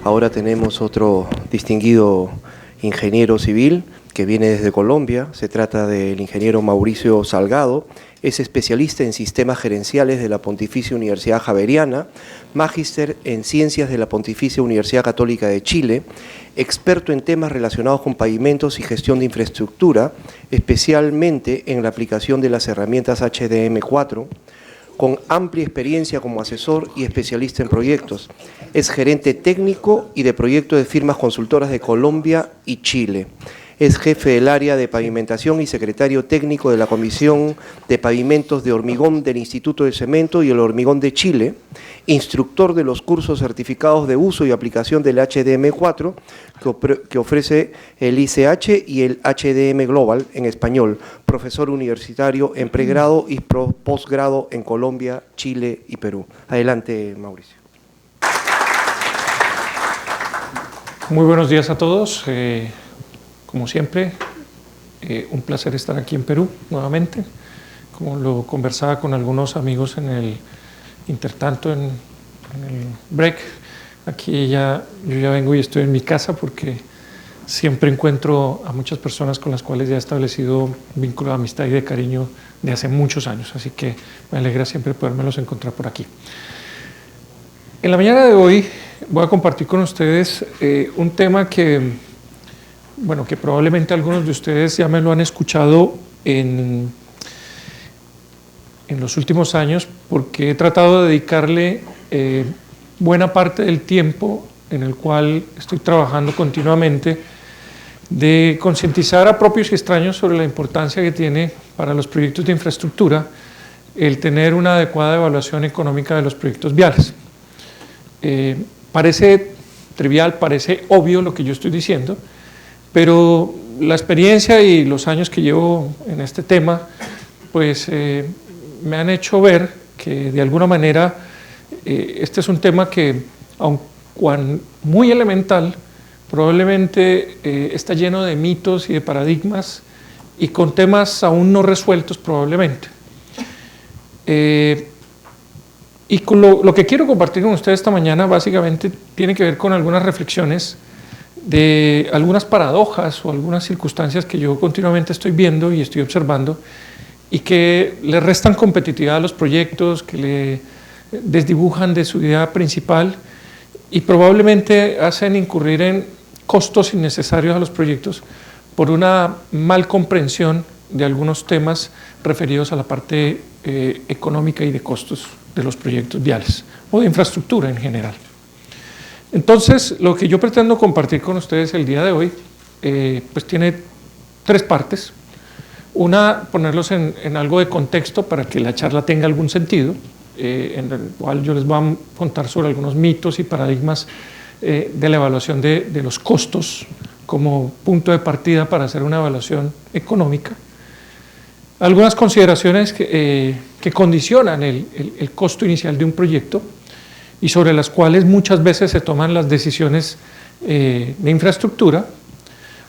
Ahora tenemos otro distinguido ingeniero civil que viene desde Colombia. Se trata del ingeniero Mauricio Salgado. Es especialista en sistemas gerenciales de la Pontificia Universidad Javeriana, magíster en Ciencias de la Pontificia Universidad Católica de Chile, experto en temas relacionados con pavimentos y gestión de infraestructura, especialmente en la aplicación de las herramientas HDM4, con amplia experiencia como asesor y especialista en proyectos. Es gerente técnico y de proyectos de firmas consultoras de Colombia y Chile. Es jefe del área de pavimentación y secretario técnico de la Comisión de Pavimentos de Hormigón del Instituto de Cemento y el Hormigón de Chile, instructor de los cursos certificados de uso y aplicación del HDM4 que ofrece el ICH y el HDM Global en español, profesor universitario en pregrado y posgrado en Colombia, Chile y Perú. Adelante, Mauricio. Muy buenos días a todos. Como siempre, un placer estar aquí en Perú nuevamente. Como lo conversaba con algunos amigos en el intertanto, en el break, aquí yo ya vengo y estoy en mi casa porque siempre encuentro a muchas personas con las cuales ya he establecido un vínculo de amistad y de cariño de hace muchos años, así que me alegra siempre podérmelos encontrar por aquí. En la mañana de hoy voy a compartir con ustedes un tema que probablemente algunos de ustedes ya me lo han escuchado en los últimos años, porque he tratado de dedicarle buena parte del tiempo en el cual estoy trabajando continuamente de concientizar a propios y extraños sobre la importancia que tiene para los proyectos de infraestructura el tener una adecuada evaluación económica de los proyectos viales. Parece trivial, parece obvio lo que yo estoy diciendo, pero la experiencia y los años que llevo en este tema, pues me han hecho ver que de alguna manera este es un tema que, aunque muy elemental, probablemente está lleno de mitos y de paradigmas y con temas aún no resueltos probablemente. Y con lo que quiero compartir con ustedes esta mañana básicamente tiene que ver con algunas reflexiones de algunas paradojas o algunas circunstancias que yo continuamente estoy viendo y estoy observando y que le restan competitividad a los proyectos, que le desdibujan de su idea principal y probablemente hacen incurrir en costos innecesarios a los proyectos por una mal comprensión de algunos temas referidos a la parte económica y de costos de los proyectos viales o de infraestructura en general. Entonces, lo que yo pretendo compartir con ustedes el día de hoy, pues tiene tres partes. Una, ponerlos en algo de contexto para que la charla tenga algún sentido, en el cual yo les voy a contar sobre algunos mitos y paradigmas de la evaluación de los costos como punto de partida para hacer una evaluación económica. Algunas consideraciones que condicionan el costo inicial de un proyecto y sobre las cuales muchas veces se toman las decisiones de infraestructura,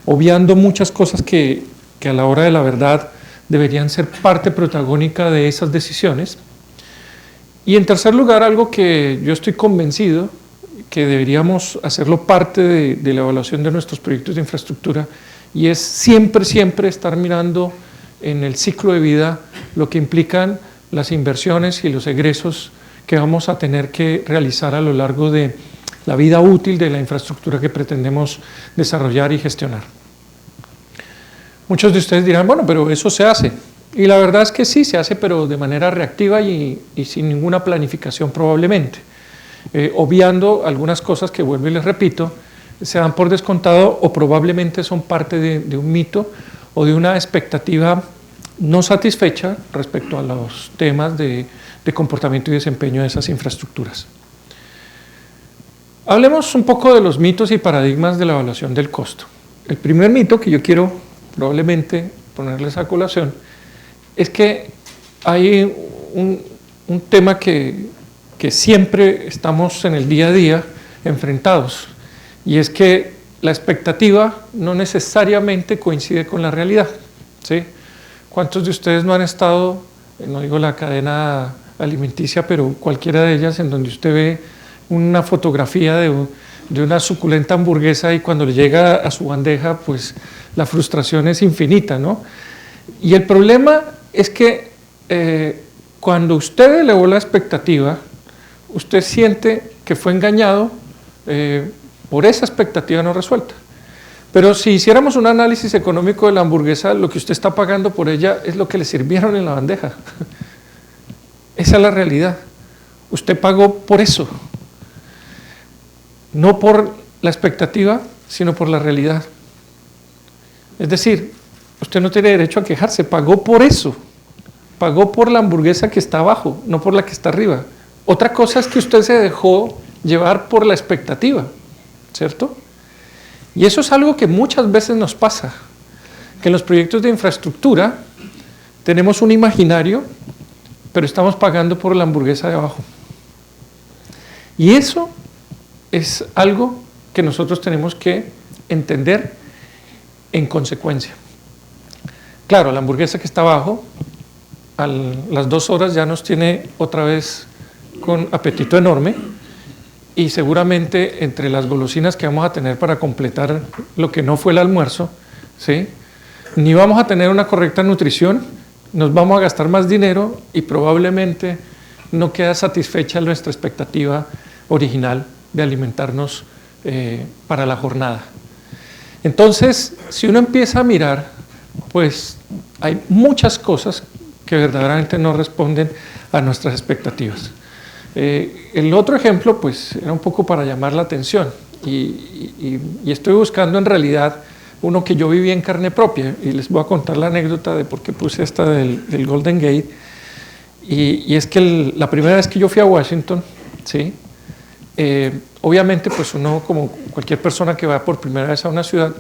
obviando muchas cosas que a la hora de la verdad deberían ser parte protagónica de esas decisiones. Y en tercer lugar, algo que yo estoy convencido que deberíamos hacerlo parte de la evaluación de nuestros proyectos de infraestructura, y es siempre estar mirando en el ciclo de vida lo que implican las inversiones y los egresos que vamos a tener que realizar a lo largo de la vida útil de la infraestructura que pretendemos desarrollar y gestionar. Muchos de ustedes dirán, bueno, pero eso se hace. Y la verdad es que sí, se hace, pero de manera reactiva y sin ninguna planificación probablemente. Obviando algunas cosas que, vuelvo y les repito, se dan por descontado o probablemente son parte de un mito o de una expectativa no satisfecha respecto a los temas de comportamiento y desempeño de esas infraestructuras. Hablemos un poco de los mitos y paradigmas de la evaluación del costo. El primer mito que yo quiero probablemente ponerles a colación es que hay un tema que siempre estamos en el día a día enfrentados, y es que la expectativa no necesariamente coincide con la realidad, ¿sí? ¿Cuántos de ustedes no han estado, no digo la cadena alimenticia, pero cualquiera de ellas, en donde usted ve una fotografía de una suculenta hamburguesa y cuando le llega a su bandeja, pues la frustración es infinita, ¿no? Y el problema es que cuando usted elevó la expectativa, usted siente que fue engañado por esa expectativa no resuelta. Pero si hiciéramos un análisis económico de la hamburguesa, lo que usted está pagando por ella es lo que le sirvieron en la bandeja. Esa es la realidad. Usted pagó por eso. No por la expectativa, sino por la realidad. Es decir, usted no tiene derecho a quejarse, pagó por eso. Pagó por la hamburguesa que está abajo, no por la que está arriba. Otra cosa es que usted se dejó llevar por la expectativa, ¿cierto? Y eso es algo que muchas veces nos pasa, que en los proyectos de infraestructura tenemos un imaginario, pero estamos pagando por la hamburguesa de abajo. Y eso es algo que nosotros tenemos que entender en consecuencia. Claro, la hamburguesa que está abajo, a las 2 horas ya nos tiene otra vez con apetito enorme, y seguramente entre las golosinas que vamos a tener para completar lo que no fue el almuerzo, ¿sí?, ni vamos a tener una correcta nutrición, nos vamos a gastar más dinero y probablemente no queda satisfecha nuestra expectativa original de alimentarnos para la jornada. Entonces, si uno empieza a mirar, pues hay muchas cosas que verdaderamente no responden a nuestras expectativas. El otro ejemplo, pues, era un poco para llamar la atención y estoy buscando en realidad uno que yo viví en carne propia y les voy a contar la anécdota de por qué puse esta del Golden Gate y es que la primera vez que yo fui a Washington, ¿sí?, obviamente pues uno, como cualquier persona que va por primera vez a una ciudad,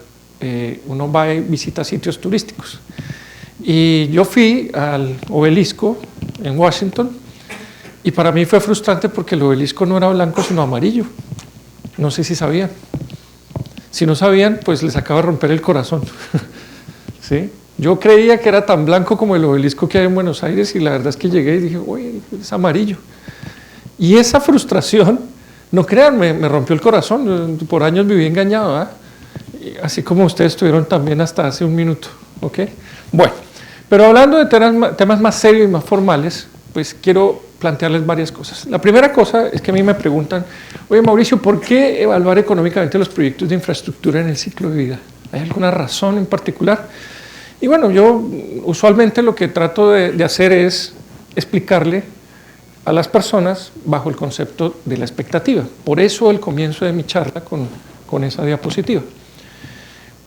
uno va y visita sitios turísticos y yo fui al obelisco en Washington y para mí fue frustrante porque el obelisco no era blanco sino amarillo. No sé si sabían. Si no sabían, pues les acabo de romper el corazón. ¿Sí? Yo creía que era tan blanco como el obelisco que hay en Buenos Aires y la verdad es que llegué y dije, uy, es amarillo. Y esa frustración, no crean, me rompió el corazón. Por años viví engañado, ¿eh? Así como ustedes estuvieron también hasta hace un minuto. ¿Ok? Bueno, pero hablando de temas más serios y más formales, pues quiero plantearles varias cosas. La primera cosa es que a mí me preguntan, oye Mauricio, ¿por qué evaluar económicamente los proyectos de infraestructura en el ciclo de vida? ¿Hay alguna razón en particular? Y bueno, yo usualmente lo que trato de hacer es explicarle a las personas bajo el concepto de la expectativa. Por eso el comienzo de mi charla con esa diapositiva.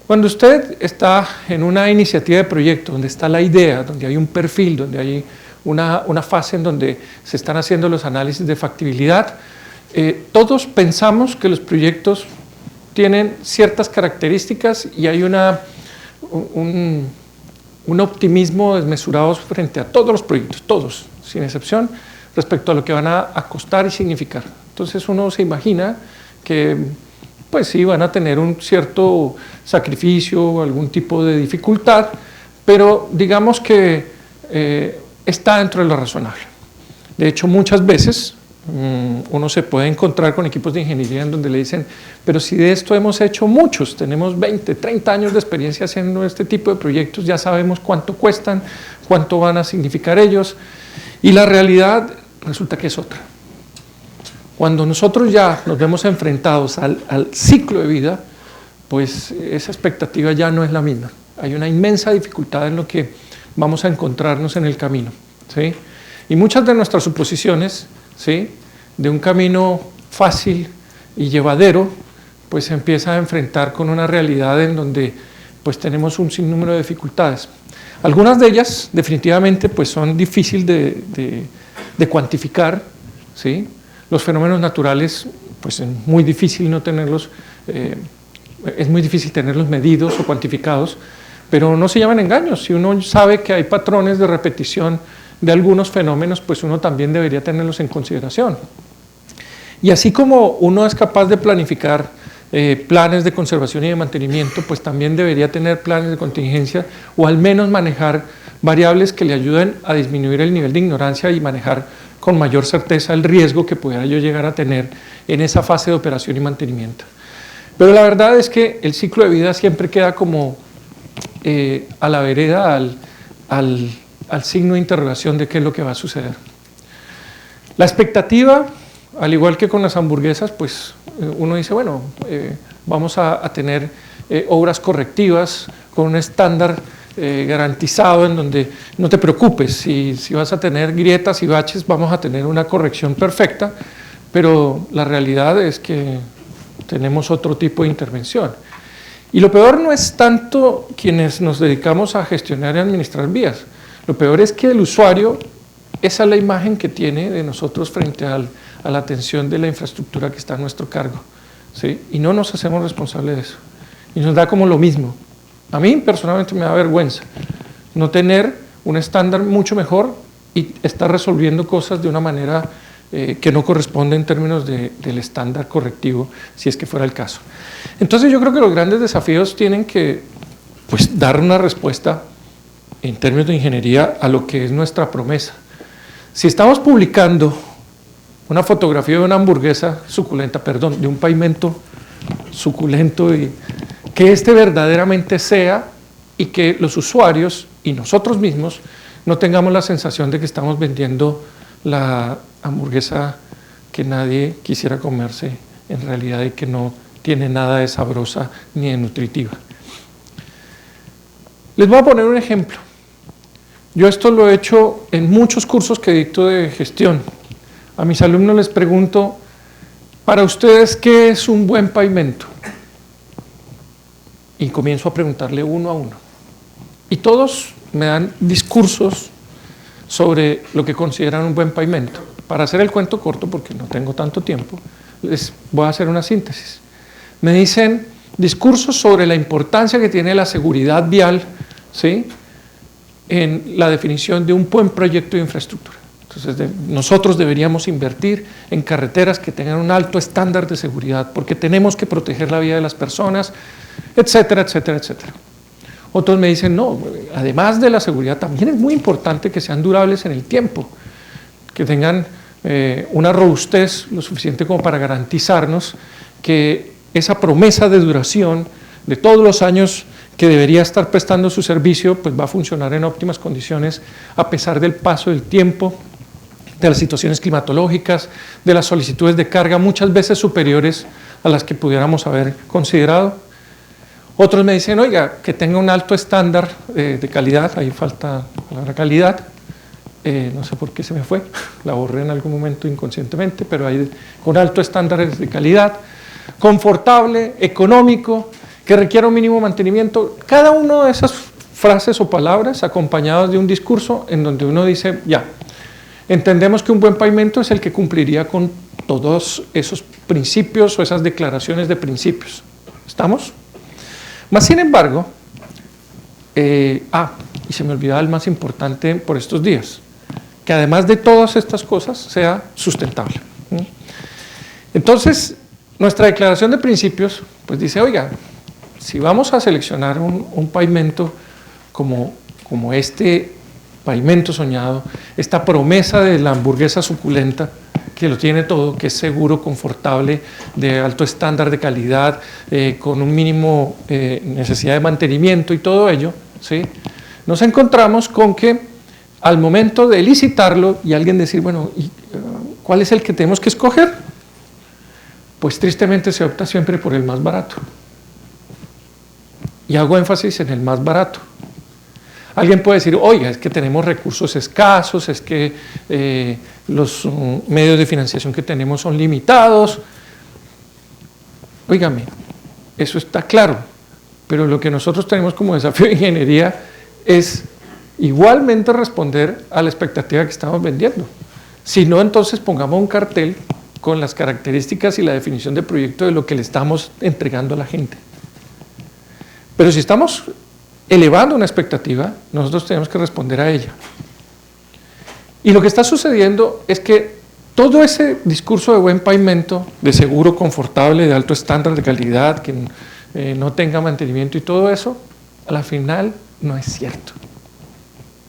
Cuando usted está en una iniciativa de proyecto, donde está la idea, donde hay un perfil, donde hay una fase en donde se están haciendo los análisis de factibilidad, todos pensamos que los proyectos tienen ciertas características y hay un optimismo desmesurado frente a todos los proyectos, todos, sin excepción, respecto a lo que van a costar y significar. Entonces uno se imagina que pues sí, van a tener un cierto sacrificio, algún tipo de dificultad, pero digamos que está dentro de lo razonable. De hecho, muchas veces uno se puede encontrar con equipos de ingeniería en donde le dicen, pero si de esto hemos hecho muchos, tenemos 20, 30 años de experiencia haciendo este tipo de proyectos, ya sabemos cuánto cuestan, cuánto van a significar ellos, y la realidad resulta que es otra. Cuando nosotros ya nos vemos enfrentados al ciclo de vida, pues esa expectativa ya no es la misma. Hay una inmensa dificultad en lo que vamos a encontrarnos en el camino, ¿sí? Y muchas de nuestras suposiciones, ¿sí?, de un camino fácil y llevadero, pues se empieza a enfrentar con una realidad en donde pues tenemos un sinnúmero de dificultades. Algunas de ellas definitivamente pues son difíciles de cuantificar, ¿sí? Los fenómenos naturales, pues es muy difícil no tenerlos, es muy difícil tenerlos medidos o cuantificados, pero no se llaman engaños. Si uno sabe que hay patrones de repetición de algunos fenómenos, pues uno también debería tenerlos en consideración. Y así como uno es capaz de planificar planes de conservación y de mantenimiento, pues también debería tener planes de contingencia o al menos manejar variables que le ayuden a disminuir el nivel de ignorancia y manejar con mayor certeza el riesgo que pudiera yo llegar a tener en esa fase de operación y mantenimiento. Pero la verdad es que el ciclo de vida siempre queda como a la vereda, al signo de interrogación de qué es lo que va a suceder. La expectativa, al igual que con las hamburguesas, pues uno dice, bueno, vamos a tener obras correctivas con un estándar garantizado en donde no te preocupes, si vas a tener grietas y baches, vamos a tener una corrección perfecta, pero la realidad es que tenemos otro tipo de intervención. Y lo peor no es tanto quienes nos dedicamos a gestionar y administrar vías, lo peor es que el usuario, esa es la imagen que tiene de nosotros frente a la atención de la infraestructura que está a nuestro cargo, ¿sí? Y no nos hacemos responsables de eso, y nos da como lo mismo. A mí personalmente me da vergüenza no tener un estándar mucho mejor y estar resolviendo cosas de una manera que no corresponde en términos del estándar correctivo, si es que fuera el caso. Entonces yo creo que los grandes desafíos tienen que pues, dar una respuesta en términos de ingeniería a lo que es nuestra promesa. Si estamos publicando una fotografía de una hamburguesa suculenta, perdón, de un pavimento suculento, y que verdaderamente sea y que los usuarios y nosotros mismos no tengamos la sensación de que estamos vendiendo la hamburguesa que nadie quisiera comerse en realidad y que no tiene nada de sabrosa ni de nutritiva. Les voy a poner un ejemplo. Yo esto lo he hecho en muchos cursos que dicto de gestión. A mis alumnos les pregunto, para ustedes, ¿qué es un buen pavimento? Y comienzo a preguntarle uno a uno. Y todos me dan discursos sobre lo que consideran un buen pavimento. Para hacer el cuento corto, porque no tengo tanto tiempo, les voy a hacer una síntesis. Me dicen discursos sobre la importancia que tiene la seguridad vial, ¿sí?, en la definición de un buen proyecto de infraestructura. Entonces, nosotros deberíamos invertir en carreteras que tengan un alto estándar de seguridad, porque tenemos que proteger la vida de las personas, etcétera, etcétera, etcétera. Otros me dicen, no, además de la seguridad, también es muy importante que sean durables en el tiempo, que tengan una robustez lo suficiente como para garantizarnos que esa promesa de duración de todos los años que debería estar prestando su servicio, pues va a funcionar en óptimas condiciones a pesar del paso del tiempo, de las situaciones climatológicas, de las solicitudes de carga muchas veces superiores a las que pudiéramos haber considerado. Otros me dicen, oiga, que tenga un alto estándar de calidad, ahí falta la palabra calidad, no sé por qué se me fue, la borré en algún momento inconscientemente, pero hay con alto estándar de calidad, confortable, económico, que requiera un mínimo mantenimiento. Cada una de esas frases o palabras acompañadas de un discurso en donde uno dice, ya, entendemos que un buen pavimento es el que cumpliría con todos esos principios o esas declaraciones de principios. ¿Estamos? Más sin embargo, y se me olvidaba el más importante por estos días, que además de todas estas cosas sea sustentable. Entonces, nuestra declaración de principios pues dice, oiga, si vamos a seleccionar un pavimento como este pavimento soñado, esta promesa de la hamburguesa suculenta, que lo tiene todo, que es seguro, confortable, de alto estándar de calidad, con un mínimo necesidad de mantenimiento y todo ello, ¿sí?, nos encontramos con que al momento de licitarlo y alguien decir, bueno, ¿cuál es el que tenemos que escoger? Pues tristemente se opta siempre por el más barato. Y hago énfasis en el más barato. Alguien puede decir, oiga, es que tenemos recursos escasos, es que los medios de financiación que tenemos son limitados. Óigame, eso está claro, pero lo que nosotros tenemos como desafío de ingeniería es igualmente responder a la expectativa que estamos vendiendo. Si no, entonces pongamos un cartel con las características y la definición de proyecto de lo que le estamos entregando a la gente. Pero si estamos elevando una expectativa, nosotros tenemos que responder a ella. Y lo que está sucediendo es que todo ese discurso de buen pavimento, de seguro, confortable, de alto estándar de calidad, que no tenga mantenimiento y todo eso, a la final no es cierto.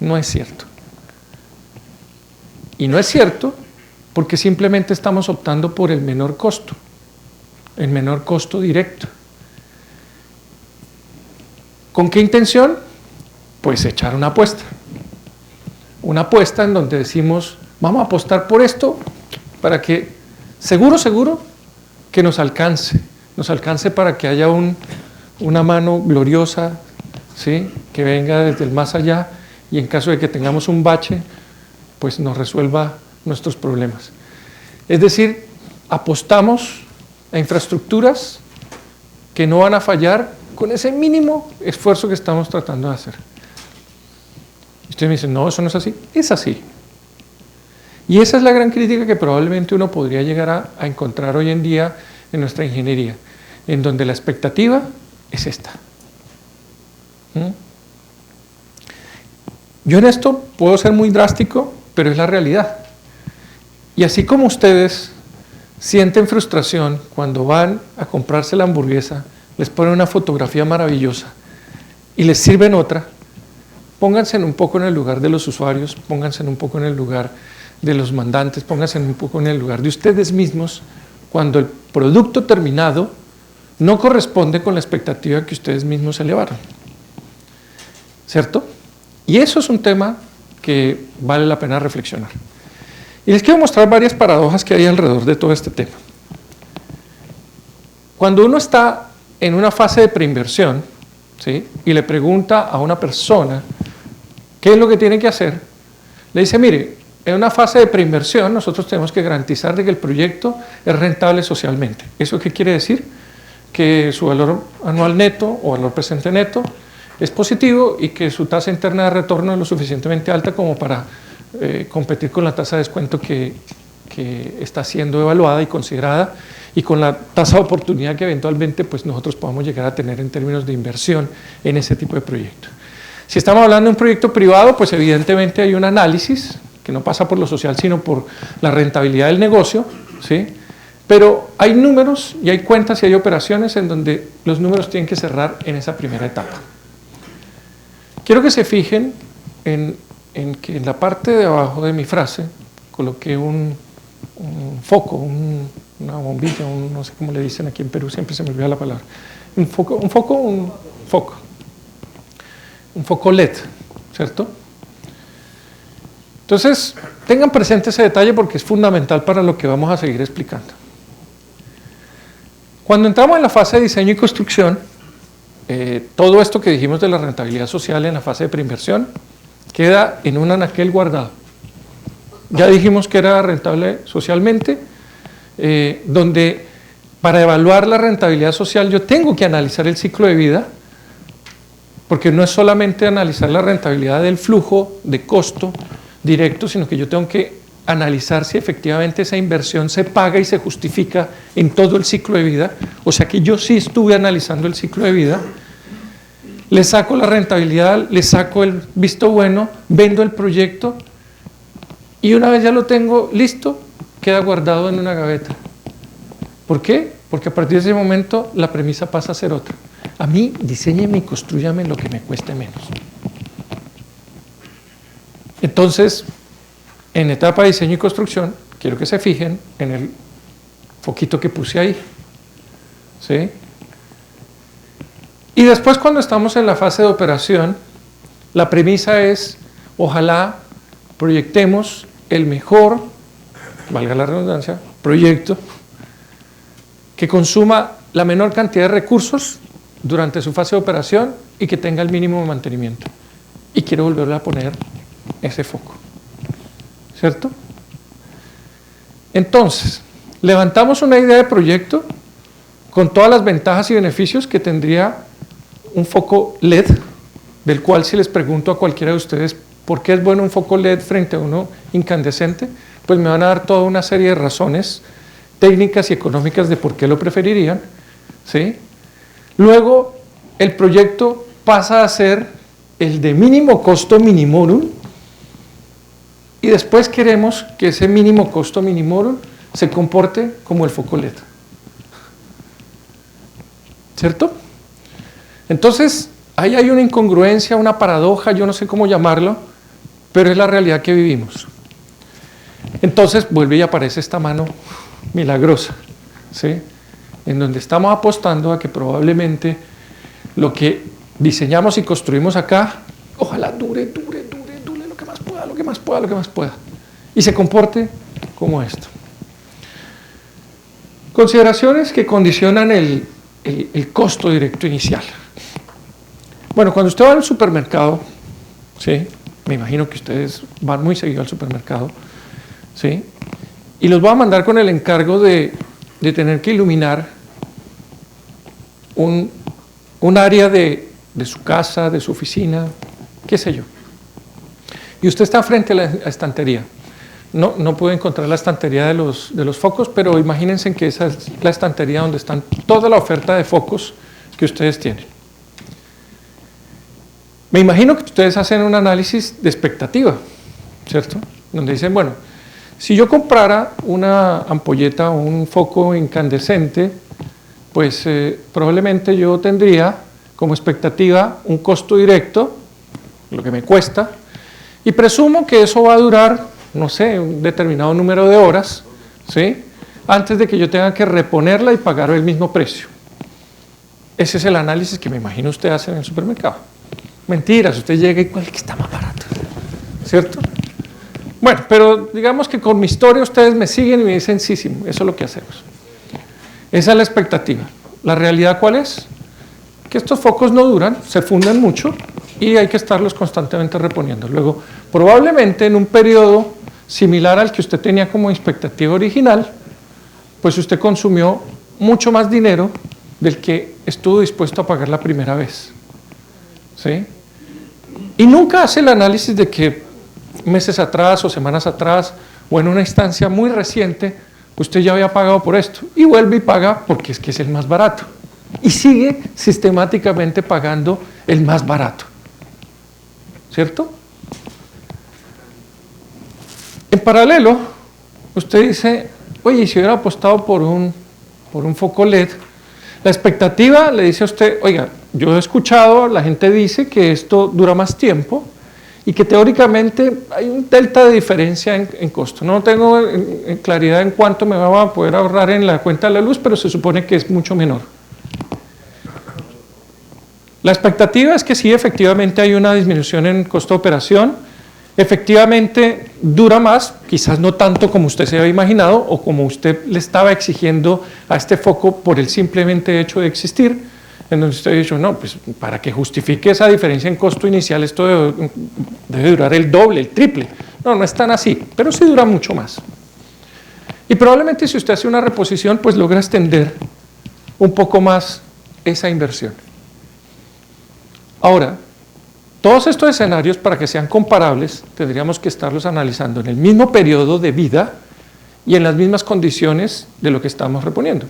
No es cierto. Y no es cierto porque simplemente estamos optando por el menor costo directo. ¿Con qué intención? Pues echar una apuesta. Una apuesta en donde decimos, vamos a apostar por esto para que, seguro, que nos alcance para que haya una mano gloriosa, ¿sí?, que venga desde el más allá y en caso de que tengamos un bache, pues nos resuelva nuestros problemas. Es decir, apostamos a infraestructuras que no van a fallar con ese mínimo esfuerzo que estamos tratando de hacer. Ustedes me dicen, no, eso no es así. Es así. Y esa es la gran crítica que probablemente uno podría llegar a encontrar hoy en día en nuestra ingeniería, en donde la expectativa es esta. Yo en esto puedo ser muy drástico, pero es la realidad. Y así como ustedes sienten frustración cuando van a comprarse la hamburguesa, les ponen una fotografía maravillosa y les sirven otra, pónganse un poco en el lugar de los usuarios, pónganse un poco en el lugar de los mandantes, pónganse un poco en el lugar de ustedes mismos cuando el producto terminado no corresponde con la expectativa que ustedes mismos elevaron. ¿Cierto? Y eso es un tema que vale la pena reflexionar. Y les quiero mostrar varias paradojas que hay alrededor de todo este tema. Cuando uno está en una fase de preinversión, ¿sí?, y le pregunta a una persona qué es lo que tiene que hacer, le dice, mire, en una fase de preinversión nosotros tenemos que garantizar de que el proyecto es rentable socialmente. ¿Eso qué quiere decir? Que su valor anual neto o valor presente neto es positivo y que su tasa interna de retorno es lo suficientemente alta como para competir con la tasa de descuento que está siendo evaluada y considerada y con la tasa de oportunidad que eventualmente pues, nosotros podamos llegar a tener en términos de inversión en ese tipo de proyectos. Si estamos hablando de un proyecto privado, pues evidentemente hay un análisis que no pasa por lo social, sino por la rentabilidad del negocio, ¿sí? Pero hay números y hay cuentas y hay operaciones en donde los números tienen que cerrar en esa primera etapa. Quiero que se fijen en que en la parte de abajo de mi frase coloqué un foco, una bombilla, no sé cómo le dicen aquí en Perú, siempre se me olvida la palabra. Un foco LED, ¿cierto? Entonces, tengan presente ese detalle porque es fundamental para lo que vamos a seguir explicando. Cuando entramos en la fase de diseño y construcción, todo esto que dijimos de la rentabilidad social en la fase de preinversión queda en un anaquel guardado. Ya dijimos que era rentable socialmente, donde para evaluar la rentabilidad social yo tengo que analizar el ciclo de vida, porque no es solamente analizar la rentabilidad del flujo de costo directo, sino que yo tengo que analizar si efectivamente esa inversión se paga y se justifica en todo el ciclo de vida, o sea que yo sí estuve analizando el ciclo de vida, le saco la rentabilidad, le saco el visto bueno, vendo el proyecto y una vez ya lo tengo listo, queda guardado en una gaveta. ¿Por qué? Porque a partir de ese momento la premisa pasa a ser otra. A mí, diséñeme y construyame lo que me cueste menos. Entonces, en etapa de diseño y construcción, quiero que se fijen en el foquito que puse ahí. ¿Sí? Y después, cuando estamos en la fase de operación, la premisa es, ojalá proyectemos el mejor, valga la redundancia, proyecto que consuma la menor cantidad de recursos durante su fase de operación y que tenga el mínimo de mantenimiento. Y quiero volverle a poner ese foco. ¿Cierto? Entonces, levantamos una idea de proyecto con todas las ventajas y beneficios que tendría un foco LED, del cual si les pregunto a cualquiera de ustedes por qué es bueno un foco LED frente a uno incandescente, pues me van a dar toda una serie de razones técnicas y económicas de por qué lo preferirían, ¿sí? Luego, el proyecto pasa a ser el de mínimo costo minimorum y después queremos que ese mínimo costo minimorum se comporte como el foco LED. ¿Cierto? Entonces, ahí hay una incongruencia, una paradoja, yo no sé cómo llamarlo, pero es la realidad que vivimos. Entonces vuelve y aparece esta mano milagrosa, ¿sí? En donde estamos apostando a que probablemente lo que diseñamos y construimos acá, ojalá dure lo que más pueda, lo que más pueda, lo que más pueda, y se comporte como esto. Consideraciones que condicionan el costo directo inicial. Bueno, cuando usted va al supermercado, ¿sí? Me imagino que ustedes van muy seguido al supermercado, ¿sí? Y los va a mandar con el encargo de tener que iluminar un área de su casa, de su oficina, qué sé yo. Y usted está frente a la estantería. No puede encontrar la estantería de los focos, pero imagínense que esa es la estantería donde están toda la oferta de focos que ustedes tienen. Me imagino que ustedes hacen un análisis de expectativa, ¿cierto? Donde dicen, bueno, si yo comprara una ampolleta o un foco incandescente, pues probablemente yo tendría como expectativa un costo directo, lo que me cuesta, y presumo que eso va a durar, no sé, un determinado número de horas, ¿sí? Antes de que yo tenga que reponerla y pagar el mismo precio. Ese es el análisis que me imagino usted hace en el supermercado. Mentiras, usted llega y ¿cuál es que está más barato? ¿Cierto? Bueno, pero digamos que con mi historia ustedes me siguen y me dicen, sí, eso es lo que hacemos. Esa es la expectativa. ¿La realidad cuál es? Que estos focos no duran, se funden mucho y hay que estarlos constantemente reponiendo. Luego, probablemente en un periodo similar al que usted tenía como expectativa original, pues usted consumió mucho más dinero del que estuvo dispuesto a pagar la primera vez. ¿Sí? Y nunca hace el análisis de que meses atrás o semanas atrás o en una instancia muy reciente usted ya había pagado por esto y vuelve y paga porque es que es el más barato y sigue sistemáticamente pagando el más barato, ¿cierto? En paralelo usted dice, oye, si hubiera apostado por un foco LED, la expectativa le dice a usted, oiga, yo he escuchado, la gente dice que esto dura más tiempo y que teóricamente hay un delta de diferencia en costo. No tengo en claridad en cuánto me va a poder ahorrar en la cuenta de la luz, pero se supone que es mucho menor. La expectativa es que sí, efectivamente hay una disminución en costo de operación, efectivamente dura más, quizás no tanto como usted se había imaginado o como usted le estaba exigiendo a este foco por el simplemente hecho de existir, en donde usted ha dicho, no, pues para que justifique esa diferencia en costo inicial esto debe durar el doble, el triple. No es tan así, pero sí dura mucho más. Y probablemente si usted hace una reposición, pues logra extender un poco más esa inversión. Ahora, todos estos escenarios, para que sean comparables, tendríamos que estarlos analizando en el mismo periodo de vida y en las mismas condiciones de lo que estamos reponiendo.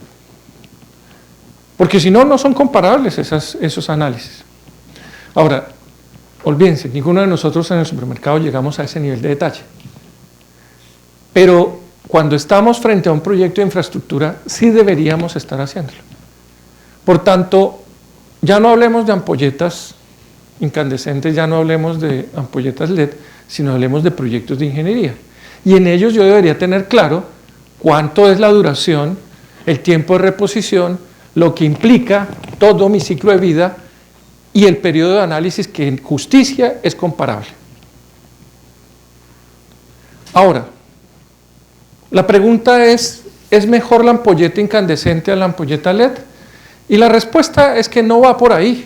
Porque si no, no son comparables esos análisis. Ahora, olvídense, ninguno de nosotros en el supermercado llegamos a ese nivel de detalle. Pero cuando estamos frente a un proyecto de infraestructura, sí deberíamos estar haciéndolo. Por tanto, ya no hablemos de ampolletas incandescentes, ya no hablemos de ampolletas LED, sino hablemos de proyectos de ingeniería. Y en ellos yo debería tener claro cuánto es la duración, el tiempo de reposición, lo que implica todo mi ciclo de vida y el periodo de análisis que en justicia es comparable. Ahora, la pregunta ¿es mejor la ampolleta incandescente a la ampolleta LED? Y la respuesta es que no va por ahí,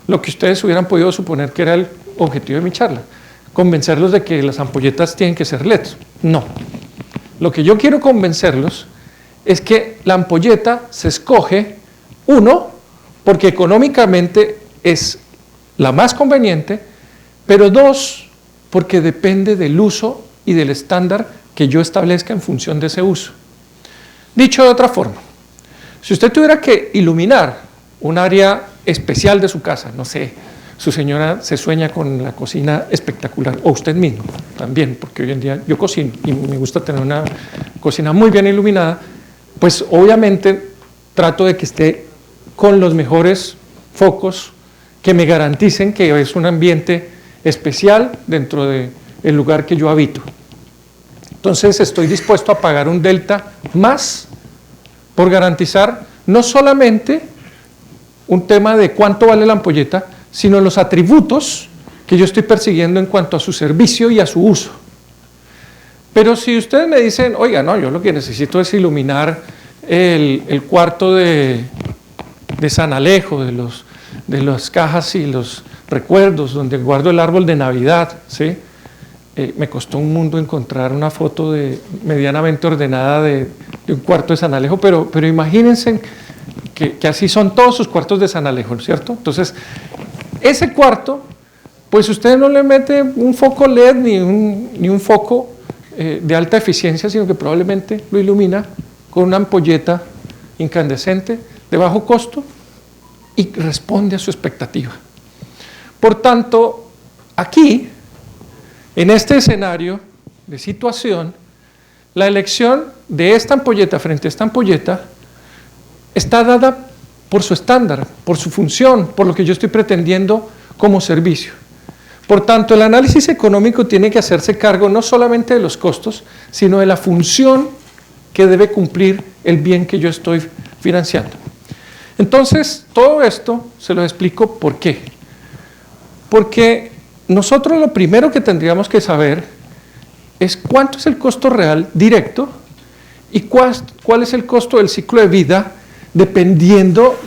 lo que ustedes hubieran podido suponer que era el objetivo de mi charla, convencerlos de que las ampolletas tienen que ser LED. No. Lo que yo quiero convencerlos es que la ampolleta se escoge, uno, porque económicamente es la más conveniente, pero dos, porque depende del uso y del estándar que yo establezca en función de ese uso. Dicho de otra forma, si usted tuviera que iluminar un área especial de su casa, no sé, su señora se sueña con la cocina espectacular, o usted mismo también, porque hoy en día yo cocino y me gusta tener una cocina muy bien iluminada, pues obviamente trato de que esté con los mejores focos que me garanticen que es un ambiente especial dentro del lugar que yo habito. Entonces estoy dispuesto a pagar un delta más por garantizar no solamente un tema de cuánto vale la ampolleta, sino los atributos que yo estoy persiguiendo en cuanto a su servicio y a su uso. Pero si ustedes me dicen, oiga, no, yo lo que necesito es iluminar el cuarto de San Alejo, de las cajas y los recuerdos, donde guardo el árbol de Navidad, ¿sí? Me costó un mundo encontrar una foto medianamente ordenada de un cuarto de San Alejo, pero imagínense que así son todos sus cuartos de San Alejo, ¿cierto? Entonces, ese cuarto, pues usted no le mete un foco LED ni un foco de alta eficiencia, sino que probablemente lo ilumina con una ampolleta incandescente de bajo costo y responde a su expectativa. Por tanto, aquí, en este escenario de situación, la elección de esta ampolleta frente a esta ampolleta está dada por su estándar, por su función, por lo que yo estoy pretendiendo como servicio. Por tanto, el análisis económico tiene que hacerse cargo no solamente de los costos, sino de la función que debe cumplir el bien que yo estoy financiando. Entonces, todo esto se lo explico por qué. Porque nosotros lo primero que tendríamos que saber es cuánto es el costo real directo y cuál es el costo del ciclo de vida, dependiendo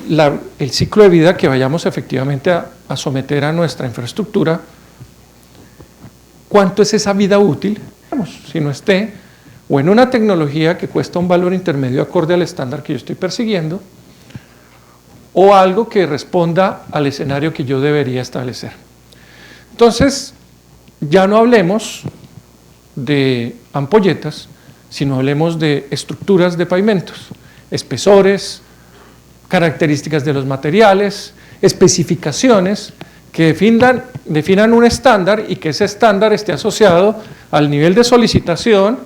el ciclo de vida que vayamos efectivamente a someter a nuestra infraestructura. ¿Cuánto es esa vida útil? Si no esté o en una tecnología que cuesta un valor intermedio acorde al estándar que yo estoy persiguiendo, o algo que responda al escenario que yo debería establecer. Entonces, ya no hablemos de ampolletas, sino hablemos de estructuras de pavimentos, espesores, características de los materiales, especificaciones que definan un estándar y que ese estándar esté asociado al nivel de solicitación,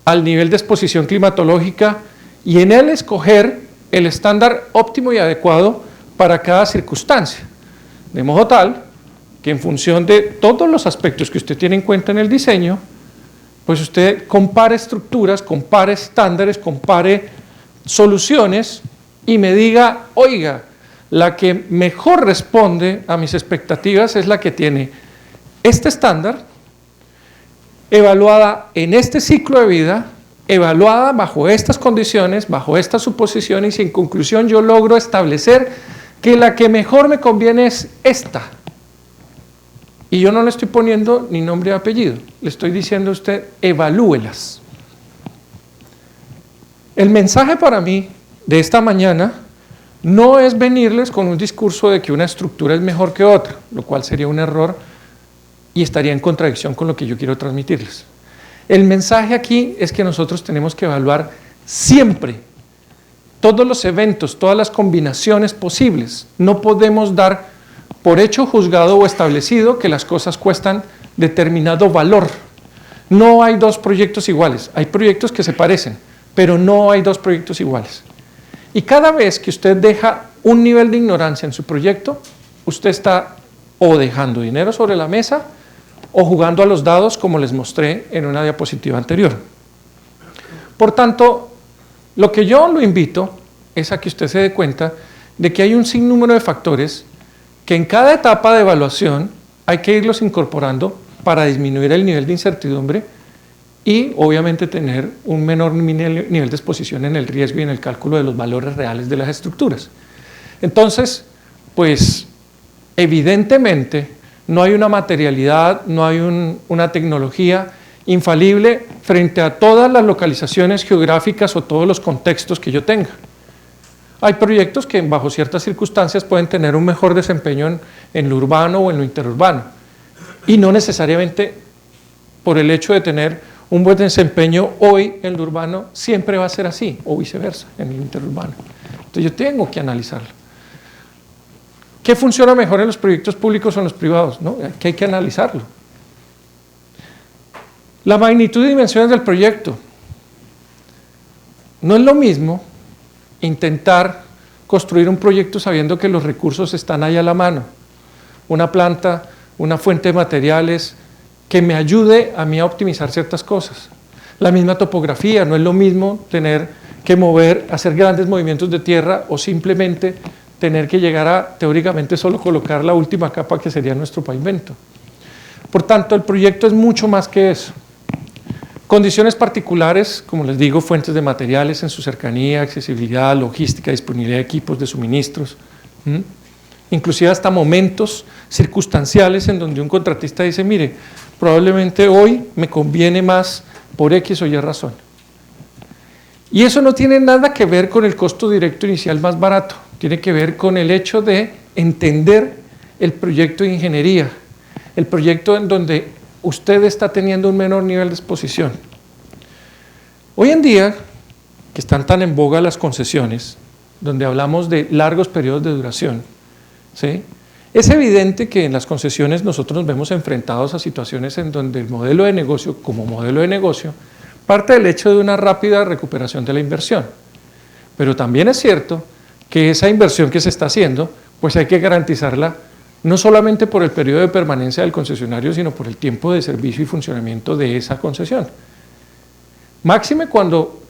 al nivel de exposición climatológica y en él escoger el estándar óptimo y adecuado para cada circunstancia, de modo tal que en función de todos los aspectos que usted tiene en cuenta en el diseño, pues usted compare estructuras, compare estándares, compare soluciones y me diga, oiga, la que mejor responde a mis expectativas es la que tiene este estándar, evaluada en este ciclo de vida, evaluada bajo estas condiciones, bajo estas suposiciones y en conclusión yo logro establecer que la que mejor me conviene es esta. Y yo no le estoy poniendo ni nombre ni apellido, le estoy diciendo a usted, evalúelas. El mensaje para mí de esta mañana no es venirles con un discurso de que una estructura es mejor que otra, lo cual sería un error y estaría en contradicción con lo que yo quiero transmitirles. El mensaje aquí es que nosotros tenemos que evaluar siempre todos los eventos, todas las combinaciones posibles. No podemos dar por hecho juzgado o establecido que las cosas cuestan determinado valor. No hay dos proyectos iguales, hay proyectos que se parecen, pero no hay dos proyectos iguales. Y cada vez que usted deja un nivel de ignorancia en su proyecto, usted está o dejando dinero sobre la mesa o jugando a los dados como les mostré en una diapositiva anterior. Por tanto, lo que yo lo invito es a que usted se dé cuenta de que hay un sinnúmero de factores que en cada etapa de evaluación hay que irlos incorporando para disminuir el nivel de incertidumbre y obviamente tener un menor nivel de exposición en el riesgo y en el cálculo de los valores reales de las estructuras. Entonces, pues evidentemente no hay una materialidad, no hay una tecnología infalible frente a todas las localizaciones geográficas o todos los contextos que yo tenga. Hay proyectos que bajo ciertas circunstancias pueden tener un mejor desempeño en lo urbano o en lo interurbano y no necesariamente por el hecho de tener un buen desempeño hoy en lo urbano siempre va a ser así o viceversa en el interurbano. Entonces yo tengo que analizarlo. ¿Qué funciona mejor en los proyectos públicos o en los privados? ¿No? Que hay que analizarlo. La magnitud y dimensiones del proyecto. No es lo mismo intentar construir un proyecto sabiendo que los recursos están ahí a la mano. Una planta, una fuente de materiales que me ayude a mí a optimizar ciertas cosas. la misma topografía, no es lo mismo tener que hacer grandes movimientos de tierra o simplemente tener que llegar a, teóricamente, solo colocar la última capa que sería nuestro pavimento. Por tanto, el proyecto es mucho más que eso. Condiciones particulares, como les digo, fuentes de materiales en su cercanía, accesibilidad, logística, disponibilidad de equipos, de suministros, inclusive hasta momentos circunstanciales en donde un contratista dice, mire, probablemente hoy me conviene más por X o Y razón. Y eso no tiene nada que ver con el costo directo inicial más barato, tiene que ver con el hecho de entender el proyecto de ingeniería, el proyecto en donde usted está teniendo un menor nivel de exposición. Hoy en día, que están tan en boga las concesiones, donde hablamos de largos periodos de duración, ¿sí? Es evidente que en las concesiones nosotros nos vemos enfrentados a situaciones en donde el modelo de negocio, como modelo de negocio, parte del hecho de una rápida recuperación de la inversión. Pero también es cierto que esa inversión que se está haciendo, pues hay que garantizarla no solamente por el periodo de permanencia del concesionario, sino por el tiempo de servicio y funcionamiento de esa concesión. Máxime cuando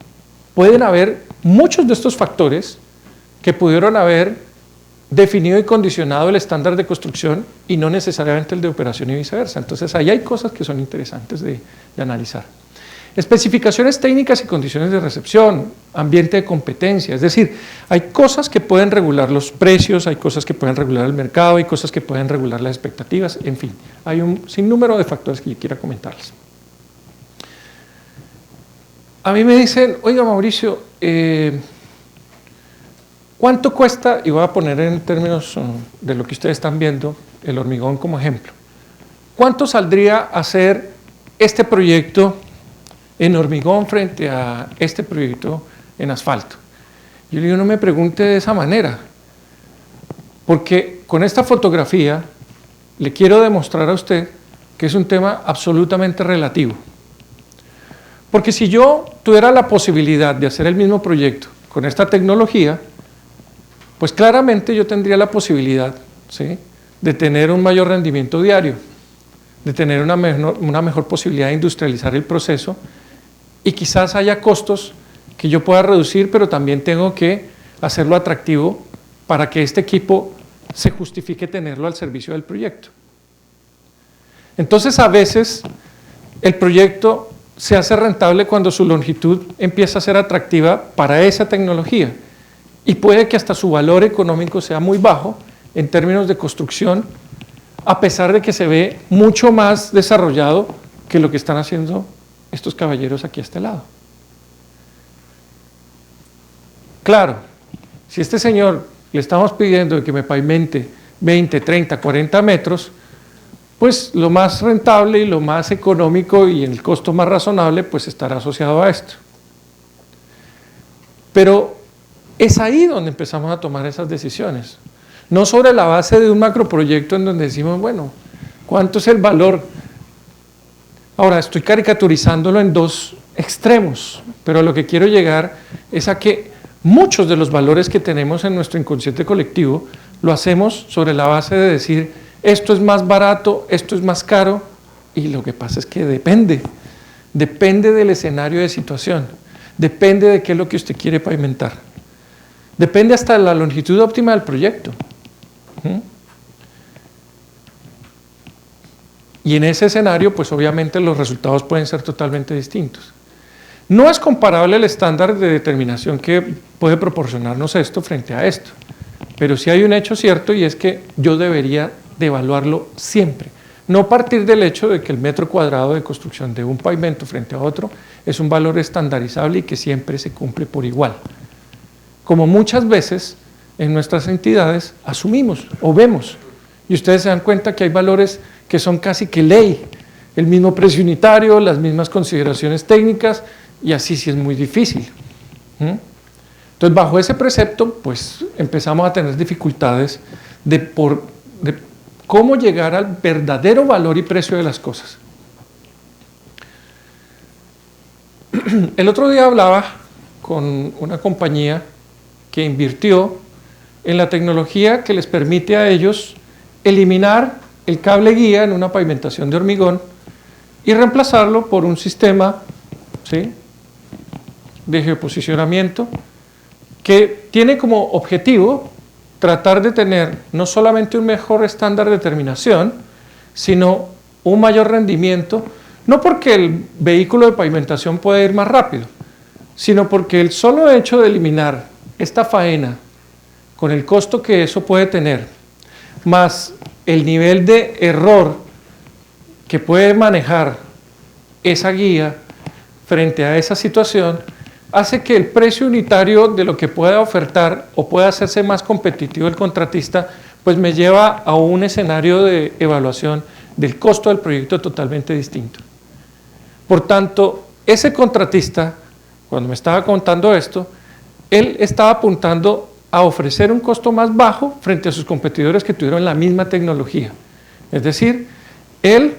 pueden haber muchos de estos factores que pudieron haber definido y condicionado el estándar de construcción y no necesariamente el de operación y viceversa. Entonces, ahí hay cosas que son interesantes de analizar. Especificaciones técnicas y condiciones de recepción, ambiente de competencia, es decir, hay cosas que pueden regular los precios, hay cosas que pueden regular el mercado, hay cosas que pueden regular las expectativas, en fin, hay un sinnúmero de factores que yo quiera comentarles. A mí me dicen, oiga Mauricio, ¿cuánto cuesta? Y voy a poner en términos de lo que ustedes están viendo, el hormigón como ejemplo. ¿Cuánto saldría hacer este proyecto en hormigón frente a este proyecto en asfalto? Yo le digo, no me pregunte de esa manera, porque con esta fotografía le quiero demostrar a usted que es un tema absolutamente relativo. Porque si yo tuviera la posibilidad de hacer el mismo proyecto con esta tecnología, pues claramente yo tendría la posibilidad, ¿sí?, de tener un mayor rendimiento diario, de tener una mejor posibilidad de industrializar el proceso, y quizás haya costos que yo pueda reducir, pero también tengo que hacerlo atractivo para que este equipo se justifique tenerlo al servicio del proyecto. Entonces, a veces el proyecto se hace rentable cuando su longitud empieza a ser atractiva para esa tecnología, y puede que hasta su valor económico sea muy bajo en términos de construcción, a pesar de que se ve mucho más desarrollado que lo que están haciendo estos caballeros aquí a este lado. Claro, si este señor le estamos pidiendo que me pavimente 20, 30, 40 metros, pues lo más rentable y lo más económico y el costo más razonable pues estará asociado a esto. Pero es ahí donde empezamos a tomar esas decisiones, no sobre la base de un macroproyecto en donde decimos, bueno, ¿cuánto es el valor? Ahora, estoy caricaturizándolo en dos extremos, pero a lo que quiero llegar es a que muchos de los valores que tenemos en nuestro inconsciente colectivo lo hacemos sobre la base de decir, esto es más barato, esto es más caro, y lo que pasa es que depende del escenario de situación, depende de qué es lo que usted quiere pavimentar, depende hasta de la longitud óptima del proyecto. Y en ese escenario, pues obviamente los resultados pueden ser totalmente distintos. No es comparable el estándar de determinación que puede proporcionarnos esto frente a esto, pero sí hay un hecho cierto, y es que yo debería de evaluarlo siempre, no partir del hecho de que el metro cuadrado de construcción de un pavimento frente a otro es un valor estandarizable y que siempre se cumple por igual, como muchas veces en nuestras entidades asumimos o vemos, y ustedes se dan cuenta que hay valores que son casi que ley, el mismo precio unitario, las mismas consideraciones técnicas, y así sí es muy difícil. Entonces, bajo ese precepto, pues empezamos a tener dificultades de cómo llegar al verdadero valor y precio de las cosas. El otro día hablaba con una compañía que invirtió en la tecnología que les permite a ellos eliminar el cable guía en una pavimentación de hormigón y reemplazarlo por un sistema ¿sí?, de geoposicionamiento, que tiene como objetivo tratar de tener no solamente un mejor estándar de terminación, sino un mayor rendimiento, no porque el vehículo de pavimentación pueda ir más rápido, sino porque el solo hecho de eliminar esta faena con el costo que eso puede tener, más el nivel de error que puede manejar esa guía frente a esa situación, hace que el precio unitario de lo que pueda ofertar o pueda hacerse más competitivo el contratista, pues me lleva a un escenario de evaluación del costo del proyecto totalmente distinto. Por tanto, ese contratista, cuando me estaba contando esto, él estaba apuntando a ofrecer un costo más bajo frente a sus competidores que tuvieron la misma tecnología. Es decir, él,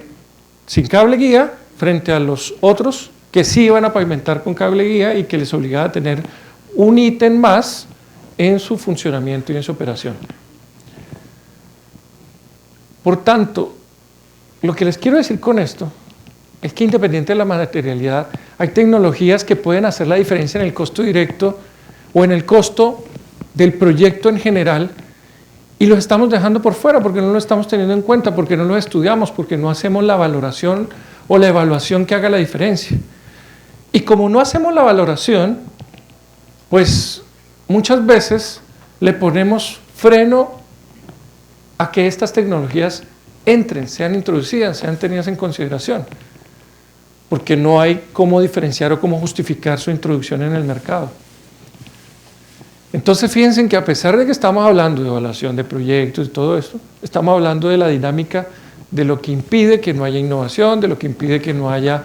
sin cable guía, frente a los otros que sí iban a pavimentar con cable guía y que les obligaba a tener un ítem más en su funcionamiento y en su operación. Por tanto, lo que les quiero decir con esto es que independiente de la materialidad, hay tecnologías que pueden hacer la diferencia en el costo directo o en el costo del proyecto en general, y los estamos dejando por fuera porque no lo estamos teniendo en cuenta, porque no lo estudiamos, porque no hacemos la valoración o la evaluación que haga la diferencia. Y como no hacemos la valoración, pues muchas veces le ponemos freno a que estas tecnologías entren, sean introducidas, sean tenidas en consideración, porque no hay cómo diferenciar o cómo justificar su introducción en el mercado. Entonces fíjense que a pesar de que estamos hablando de evaluación de proyectos y todo esto, estamos hablando de la dinámica de lo que impide que no haya innovación, de lo que impide que no haya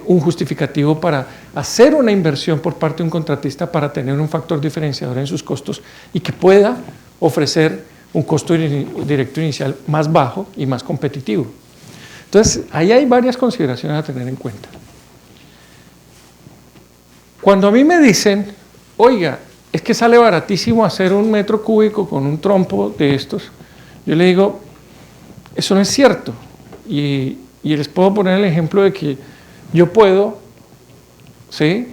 un justificativo para hacer una inversión por parte de un contratista para tener un factor diferenciador en sus costos y que pueda ofrecer un costo directo inicial más bajo y más competitivo. Entonces, ahí hay varias consideraciones a tener en cuenta. Cuando a mí me dicen, oiga, es que sale baratísimo hacer un metro cúbico con un trompo de estos, yo le digo, eso no es cierto. Y les puedo poner el ejemplo de que yo puedo, ¿sí?,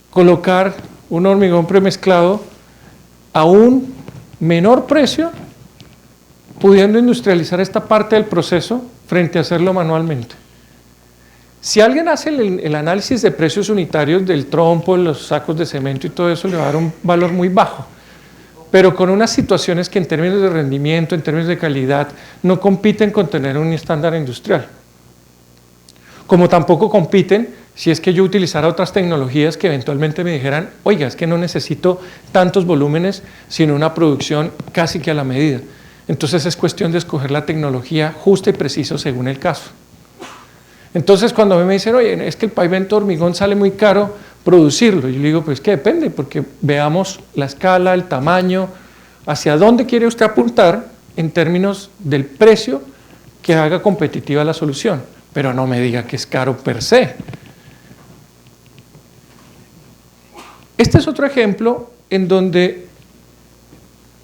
colocar un hormigón premezclado a un menor precio, pudiendo industrializar esta parte del proceso frente a hacerlo manualmente. Si alguien hace el análisis de precios unitarios del trompo, los sacos de cemento y todo eso, le va a dar un valor muy bajo, pero con unas situaciones que en términos de rendimiento, en términos de calidad, no compiten con tener un estándar industrial. Como tampoco compiten si es que yo utilizara otras tecnologías que eventualmente me dijeran, oiga, es que no necesito tantos volúmenes, sino una producción casi que a la medida. Entonces es cuestión de escoger la tecnología justa y precisa según el caso. Entonces cuando a mí me dicen, oye, es que el pavimento de hormigón sale muy caro producirlo, yo le digo, pues que depende, porque veamos la escala, el tamaño, hacia dónde quiere usted apuntar en términos del precio que haga competitiva la solución, pero no me diga que es caro per se. Este es otro ejemplo en donde,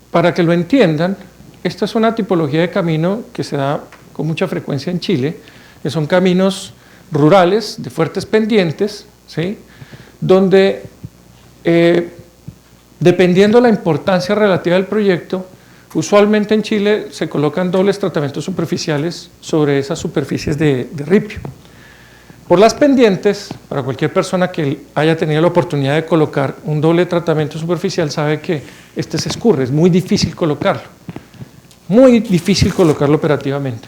para que lo entiendan, esta es una tipología de camino que se da con mucha frecuencia en Chile, que son caminos rurales de fuertes pendientes, ¿sí?, donde dependiendo de la importancia relativa del proyecto, usualmente en Chile se colocan dobles tratamientos superficiales sobre esas superficies de ripio. Por las pendientes, para cualquier persona que haya tenido la oportunidad de colocar un doble tratamiento superficial sabe que este se escurre, es muy difícil colocarlo operativamente.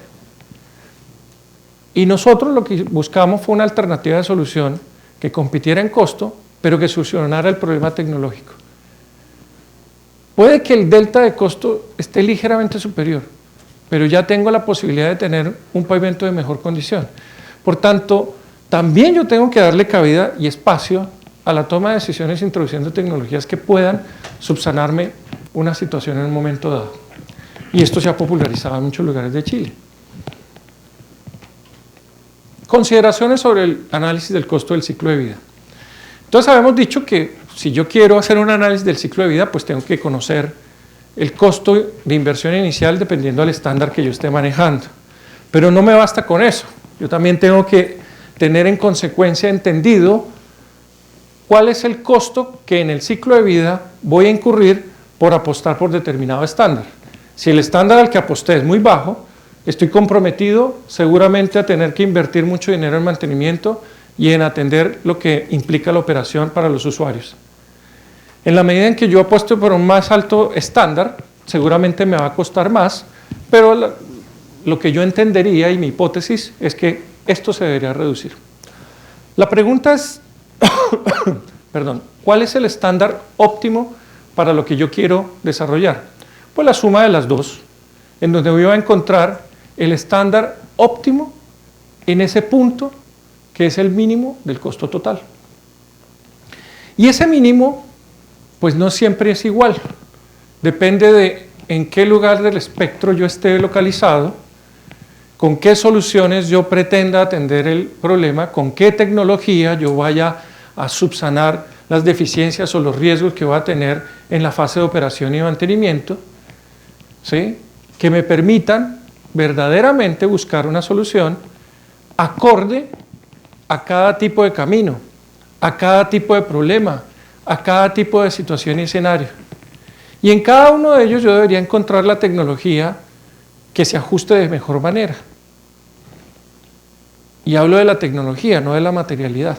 Y nosotros lo que buscamos fue una alternativa de solución que compitiera en costo, pero que solucionara el problema tecnológico. Puede que el delta de costo esté ligeramente superior, pero ya tengo la posibilidad de tener un pavimento de mejor condición. Por tanto, también yo tengo que darle cabida y espacio a la toma de decisiones introduciendo tecnologías que puedan subsanarme una situación en un momento dado. Y esto se ha popularizado en muchos lugares de Chile. Consideraciones sobre el análisis del costo del ciclo de vida. Entonces habíamos dicho que si yo quiero hacer un análisis del ciclo de vida, pues tengo que conocer el costo de inversión inicial dependiendo del estándar que yo esté manejando. Pero no me basta con eso. Yo también tengo que tener en consecuencia entendido cuál es el costo que en el ciclo de vida voy a incurrir por apostar por determinado estándar. Si el estándar al que aposté es muy bajo, estoy comprometido seguramente a tener que invertir mucho dinero en mantenimiento y en atender lo que implica la operación para los usuarios. En la medida en que yo apuesto por un más alto estándar, seguramente me va a costar más, pero lo que yo entendería y mi hipótesis es que esto se debería reducir. La pregunta es, perdón, ¿cuál es el estándar óptimo para lo que yo quiero desarrollar? Pues la suma de las dos, en donde voy a encontrar el estándar óptimo en ese punto que es el mínimo del costo total. Y ese mínimo, pues no siempre es igual, depende de en qué lugar del espectro yo esté localizado, con qué soluciones yo pretenda atender el problema, con qué tecnología yo vaya a subsanar las deficiencias o los riesgos que va a tener en la fase de operación y mantenimiento, ¿sí? Que me permitan verdaderamente buscar una solución acorde a cada tipo de camino, a cada tipo de problema, a cada tipo de situación y escenario. Y en cada uno de ellos yo debería encontrar la tecnología que se ajuste de mejor manera. Y hablo de la tecnología, no de la materialidad,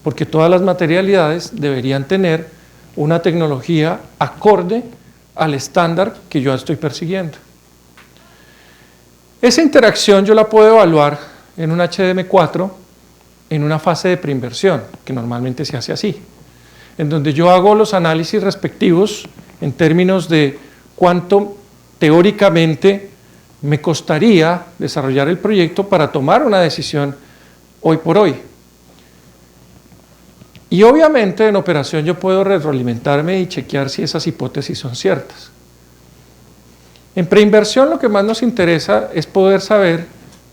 porque todas las materialidades deberían tener una tecnología acorde al estándar que yo estoy persiguiendo. Esa interacción yo la puedo evaluar en un HDM4 en una fase de preinversión, que normalmente se hace así, en donde yo hago los análisis respectivos en términos de cuánto teóricamente me costaría desarrollar el proyecto para tomar una decisión hoy por hoy. Y obviamente en operación yo puedo retroalimentarme y chequear si esas hipótesis son ciertas. En preinversión lo que más nos interesa es poder saber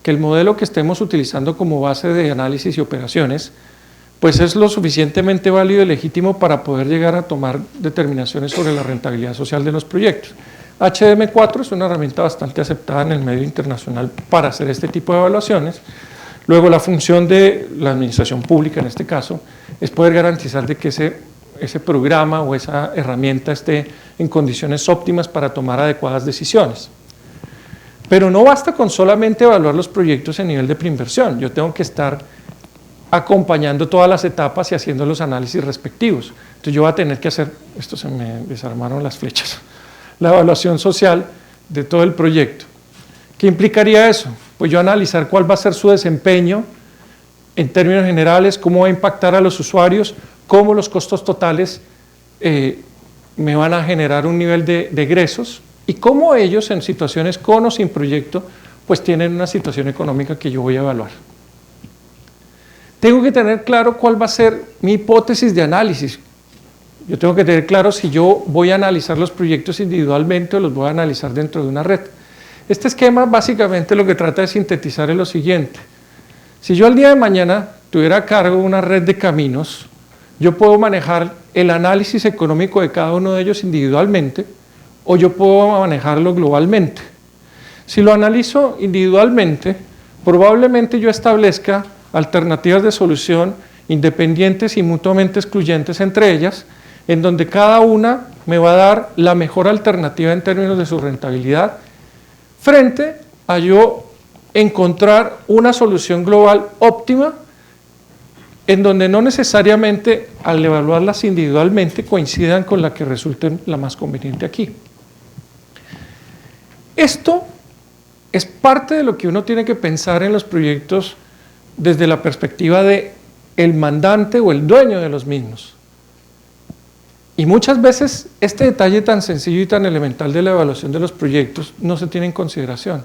que el modelo que estemos utilizando como base de análisis y operaciones pues es lo suficientemente válido y legítimo para poder llegar a tomar determinaciones sobre la rentabilidad social de los proyectos. HDM4 es una herramienta bastante aceptada en el medio internacional para hacer este tipo de evaluaciones. Luego la función de la administración pública en este caso es poder garantizar de que ese programa o esa herramienta esté en condiciones óptimas para tomar adecuadas decisiones. Pero no basta con solamente evaluar los proyectos en nivel de preinversión, yo tengo que estar acompañando todas las etapas y haciendo los análisis respectivos. Entonces yo voy a tener que hacer, esto se me desarmaron las flechas, la evaluación social de todo el proyecto. ¿Qué implicaría eso? Pues yo analizar cuál va a ser su desempeño en términos generales, cómo va a impactar a los usuarios, cómo los costos totales me van a generar un nivel de egresos y cómo ellos en situaciones con o sin proyecto pues tienen una situación económica que yo voy a evaluar. Tengo que tener claro cuál va a ser mi hipótesis de análisis. Yo tengo que tener claro si yo voy a analizar los proyectos individualmente o los voy a analizar dentro de una red. Este esquema básicamente lo que trata de sintetizar es lo siguiente. Si yo al día de mañana tuviera a cargo una red de caminos, yo puedo manejar el análisis económico de cada uno de ellos individualmente o yo puedo manejarlo globalmente. Si lo analizo individualmente, probablemente yo establezca alternativas de solución independientes y mutuamente excluyentes entre ellas, en donde cada una me va a dar la mejor alternativa en términos de su rentabilidad, frente a yo encontrar una solución global óptima, en donde no necesariamente al evaluarlas individualmente coincidan con la que resulte la más conveniente aquí. Esto es parte de lo que uno tiene que pensar en los proyectos desde la perspectiva de el mandante o el dueño de los mismos. Y muchas veces este detalle tan sencillo y tan elemental de la evaluación de los proyectos no se tiene en consideración,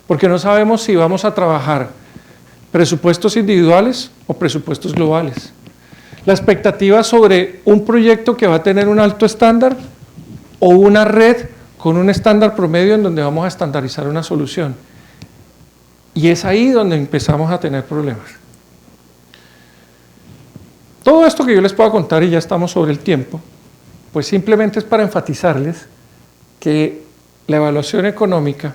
porque no sabemos si vamos a trabajar presupuestos individuales o presupuestos globales. La expectativa sobre un proyecto que va a tener un alto estándar o una red con un estándar promedio en donde vamos a estandarizar una solución. Y es ahí donde empezamos a tener problemas. Todo esto que yo les puedo contar, y ya estamos sobre el tiempo, pues simplemente es para enfatizarles que la evaluación económica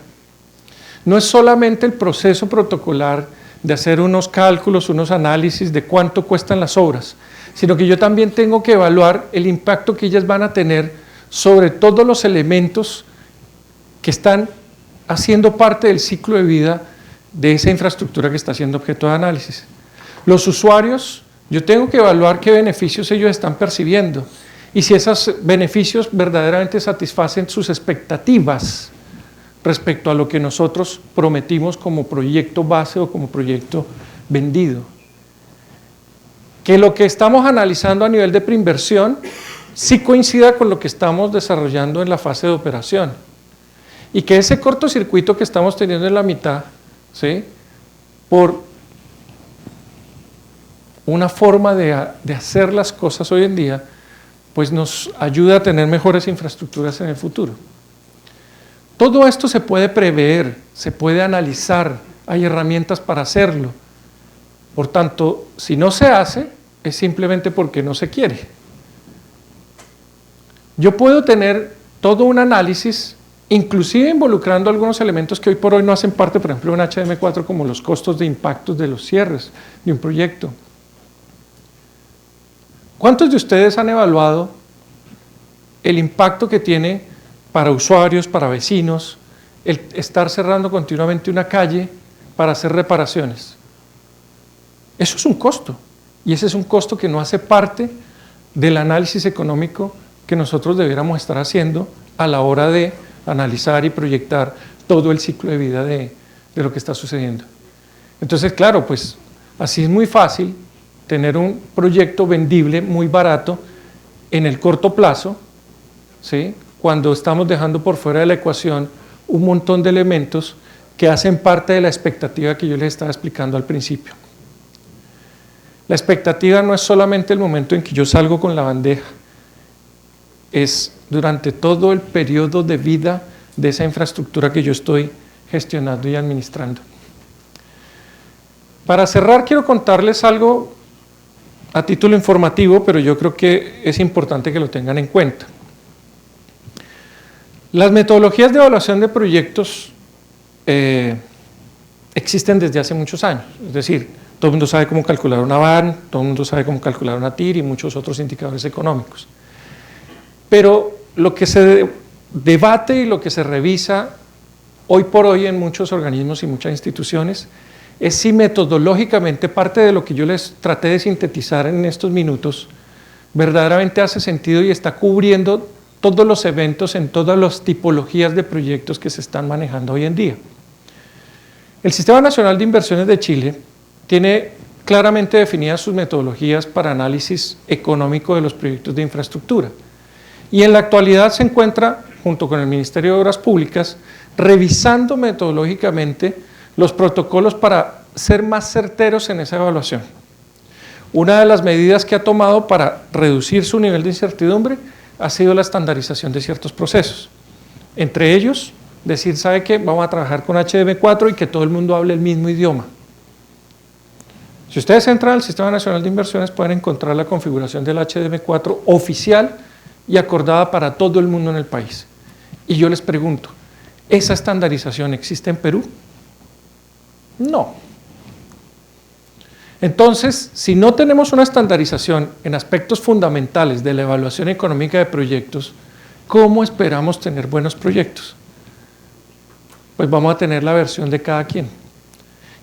no es solamente el proceso protocolar de hacer unos cálculos, unos análisis de cuánto cuestan las obras, sino que yo también tengo que evaluar el impacto que ellas van a tener sobre todos los elementos que están haciendo parte del ciclo de vida de esa infraestructura que está siendo objeto de análisis. Los usuarios, yo tengo que evaluar qué beneficios ellos están percibiendo y si esos beneficios verdaderamente satisfacen sus expectativas respecto a lo que nosotros prometimos como proyecto base o como proyecto vendido. Que lo que estamos analizando a nivel de preinversión sí coincida con lo que estamos desarrollando en la fase de operación. Y que ese cortocircuito que estamos teniendo en la mitad, ¿sí?, por una forma de hacer las cosas hoy en día, pues nos ayuda a tener mejores infraestructuras en el futuro. Todo esto se puede prever, se puede analizar, hay herramientas para hacerlo. Por tanto, si no se hace, es simplemente porque no se quiere. Yo puedo tener todo un análisis, inclusive involucrando algunos elementos que hoy por hoy no hacen parte, por ejemplo, en HDM4, como los costos de impactos de los cierres de un proyecto. ¿Cuántos de ustedes han evaluado el impacto que tiene para usuarios, para vecinos, el estar cerrando continuamente una calle para hacer reparaciones? Eso es un costo, y ese es un costo que no hace parte del análisis económico que nosotros debiéramos estar haciendo a la hora de analizar y proyectar todo el ciclo de vida de lo que está sucediendo. Entonces, claro, pues así es muy fácil tener un proyecto vendible muy barato en el corto plazo, ¿sí?, cuando estamos dejando por fuera de la ecuación un montón de elementos que hacen parte de la expectativa que yo les estaba explicando al principio. La expectativa no es solamente el momento en que yo salgo con la bandeja, es durante todo el periodo de vida de esa infraestructura que yo estoy gestionando y administrando. Para cerrar, quiero contarles algo a título informativo, pero yo creo que es importante que lo tengan en cuenta. Las metodologías de evaluación de proyectos existen desde hace muchos años, es decir, todo el mundo sabe cómo calcular una VAN, todo el mundo sabe cómo calcular una TIR y muchos otros indicadores económicos. Pero lo que se debate y lo que se revisa hoy por hoy en muchos organismos y muchas instituciones es si metodológicamente parte de lo que yo les traté de sintetizar en estos minutos verdaderamente hace sentido y está cubriendo todos los eventos en todas las tipologías de proyectos que se están manejando hoy en día. El Sistema Nacional de Inversiones de Chile tiene claramente definidas sus metodologías para análisis económico de los proyectos de infraestructura y en la actualidad se encuentra, junto con el Ministerio de Obras Públicas, revisando metodológicamente los protocolos para ser más certeros en esa evaluación. Una de las medidas que ha tomado para reducir su nivel de incertidumbre ha sido la estandarización de ciertos procesos. Entre ellos, decir, ¿sabe qué? Vamos a trabajar con HDM4 y que todo el mundo hable el mismo idioma. Si ustedes entran al Sistema Nacional de Inversiones, pueden encontrar la configuración del HDM4 oficial y acordada para todo el mundo en el país. Y yo les pregunto, ¿esa estandarización existe en Perú? No. Entonces, si no tenemos una estandarización en aspectos fundamentales de la evaluación económica de proyectos, ¿cómo esperamos tener buenos proyectos? Pues vamos a tener la versión de cada quien.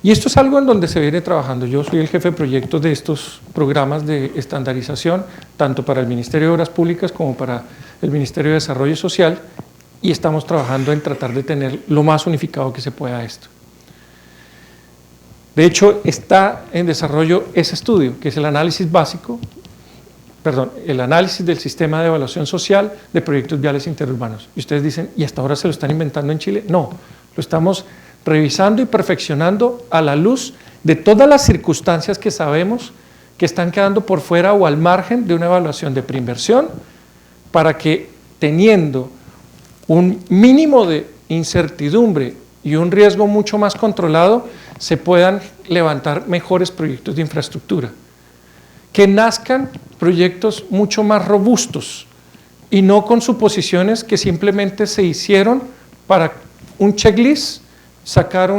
Y esto es algo en donde se viene trabajando. Yo soy el jefe de proyectos de estos programas de estandarización, tanto para el Ministerio de Obras Públicas como para el Ministerio de Desarrollo Social, y estamos trabajando en tratar de tener lo más unificado que se pueda esto. De hecho, está en desarrollo ese estudio, que es el análisis básico, el análisis del sistema de evaluación social de proyectos viales interurbanos. Y ustedes dicen, ¿y hasta ahora se lo están inventando en Chile? No, lo estamos revisando y perfeccionando a la luz de todas las circunstancias que sabemos que están quedando por fuera o al margen de una evaluación de preinversión, para que teniendo un mínimo de incertidumbre y un riesgo mucho más controlado, se puedan levantar mejores proyectos de infraestructura, que nazcan proyectos mucho más robustos y no con suposiciones que simplemente se hicieron para un checklist, sacar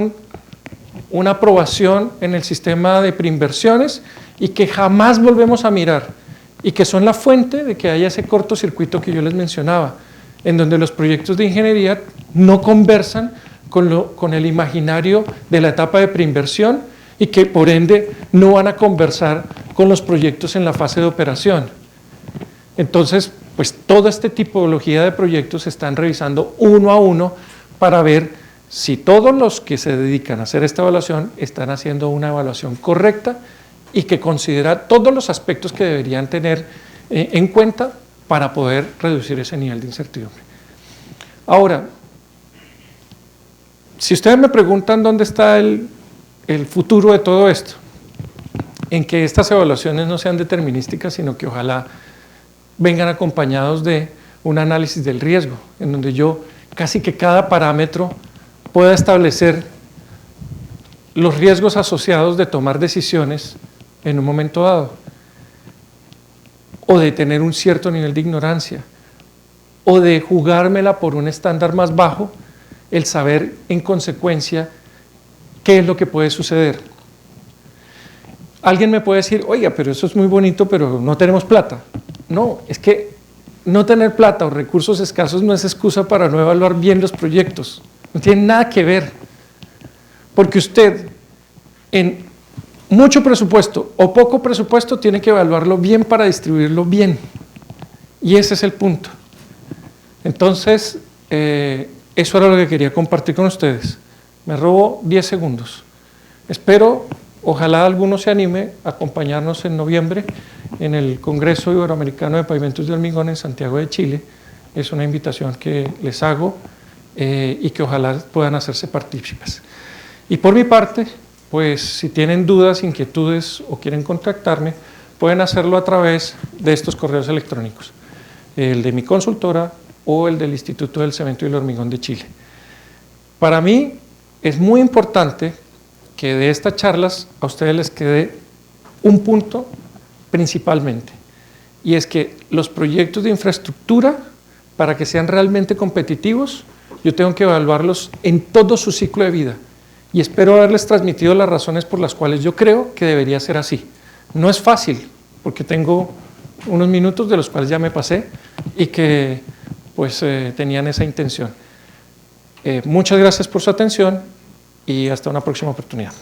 una aprobación en el sistema de preinversiones y que jamás volvemos a mirar, y que son la fuente de que haya ese cortocircuito que yo les mencionaba, en donde los proyectos de ingeniería no conversan con el imaginario de la etapa de preinversión y que por ende no van a conversar con los proyectos en la fase de operación. Entonces, pues toda esta tipología de proyectos se están revisando uno a uno para ver si todos los que se dedican a hacer esta evaluación están haciendo una evaluación correcta y que considera todos los aspectos que deberían tener en cuenta para poder reducir ese nivel de incertidumbre. Ahora, si ustedes me preguntan dónde está el futuro de todo esto, en que estas evaluaciones no sean determinísticas, sino que ojalá vengan acompañados de un análisis del riesgo, en donde yo casi que cada parámetro pueda establecer los riesgos asociados de tomar decisiones en un momento dado, o de tener un cierto nivel de ignorancia, o de jugármela por un estándar más bajo, el saber en consecuencia qué es lo que puede suceder. Alguien me puede decir, oiga, pero eso es muy bonito, pero no tenemos plata. No, es que no tener plata o recursos escasos no es excusa para no evaluar bien los proyectos. No tiene nada que ver. Porque usted, en mucho presupuesto o poco presupuesto, tiene que evaluarlo bien para distribuirlo bien. Y ese es el punto. Entonces, eso era lo que quería compartir con ustedes. Me robo 10 segundos. Espero, ojalá alguno se anime a acompañarnos en noviembre en el Congreso Iberoamericano de Pavimentos de Hormigón en Santiago de Chile. Es una invitación que les hago y que ojalá puedan hacerse partícipes. Y por mi parte, pues si tienen dudas, inquietudes o quieren contactarme, pueden hacerlo a través de estos correos electrónicos, el de mi consultora o el del Instituto del Cemento y el Hormigón de Chile. Para mí es muy importante que de estas charlas a ustedes les quede un punto principalmente, y es que los proyectos de infraestructura, para que sean realmente competitivos, yo tengo que evaluarlos en todo su ciclo de vida, y espero haberles transmitido las razones por las cuales yo creo que debería ser así. No es fácil, porque tengo unos minutos de los cuales ya me pasé y que pues tenían esa intención. Muchas gracias por su atención y hasta una próxima oportunidad.